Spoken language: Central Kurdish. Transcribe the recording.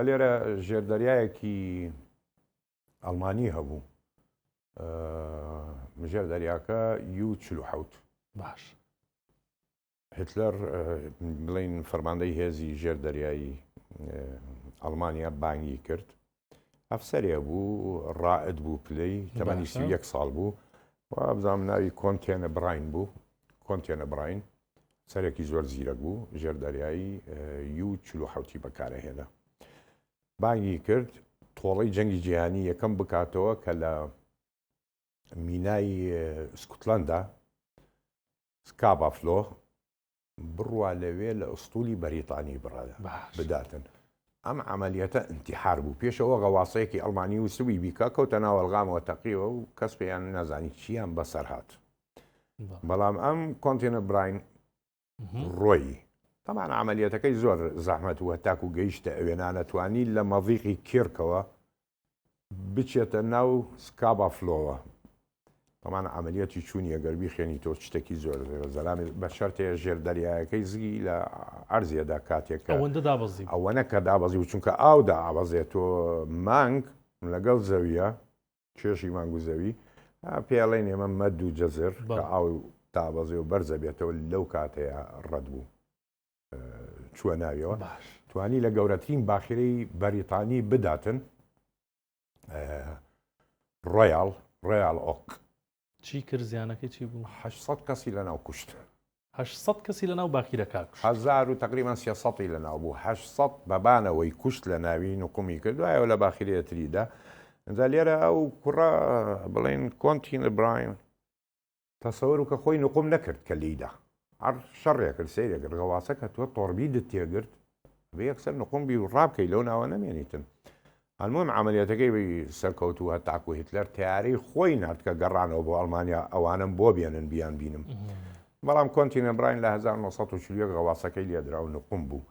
لێرە ژێردەریایەکی ئەڵمانی هەبوو ژێر دەریاکە U47 باش هتلەر بڵین فەرماندەی هێزی ژێر دەریایی ئەڵمانیا بانگی کرد ئەفسەرێ بوو ڕائد بوو پلەی تەمەنی 31 ساڵ بوو و بزانام ناوی کۆنتێنە براین بوو کۆنتێنە براین سەرێکی زۆر زیرەک بوو ژێر دەریایی U47 بەکارەهێنا بانگی کرد تۆڵەی جەنگی جیهانی یەکەم بکاتەوە کە لە مینای سکوتلەندا سکابافلۆ بڕوا لەوێ لە ئوستولی بەریتانی بداتن ئەم عملیەتە ئینتیحار بوو پێشەوە غەواسەیەکی ئەڵمانی و سوی بیکە کەوتە ناو ئەڵغامەوە تەقیەوە و کەس پێیان نازانی چیان بەسەر هات بەڵام ئەم کۆنتێنە براین ڕۆی تەمان عملیەتەکەی زۆر زەحمەت و هەتاکو گەیشتە ئەوێ نانەتوانی لە مەڤیقی کێرکەوە بچێتە ناو سکابافلۆوە تەمان عملیەتی چوونی ئەگەربی خێنی تۆ شتێکی زۆر زەلامی بە شەرتەیە ژێر دەریایەکەی زگی لە عەرزیەدا کاتێک ئەوەنە کە دابەزی و چونکە ئاودا ئابەزێتۆ مانگ لەگەڵ زەویە کێشی مانگ و زەوی پێڵێن ئێمە مەد و جەزر کە ئاو دابەزێ و بەرزە بێتەوە لەو کاتەیە ڕەت بوو چووە ناویەوە توانی لە گەورەترین باخیرەی بەریتانی بداتن ڕۆیال ئۆک چی کرد زیانەکەی چی بوو 800 کەسی لەناو کوشت 800 کەسی لەناو باخیرەکە هزار و تقریبان 300 لەناو بوو 800 بەبانەوەی کوشت لە ناوی نقومی کردوایەوە لە باخیرەتریدا ئەجا لێرە ئەو کوڕە بڵێن کۆنتینە براین تەسەوەر و کە خۆی نقوم نەکرد کە لیدا هەر شەڕێکرد سەیرێکرد غەواسە کە تۆ تۆڕبیدت تێگرت بە یەکسەر نقوم بی و ڕابکەی لەو ناوە نەمێنیتن هەموو عملیاتەکەی سەرکەوتووە تاکو هیتلەر تیارەی خۆی نرد کە گەڕانەوە بۆ ئەڵمانیا ئەوانم بۆ بێنن بیان بینم بەڵام کۆنتینە براین لە 1940 غەواسەکەی لێدرا و نقوم بوو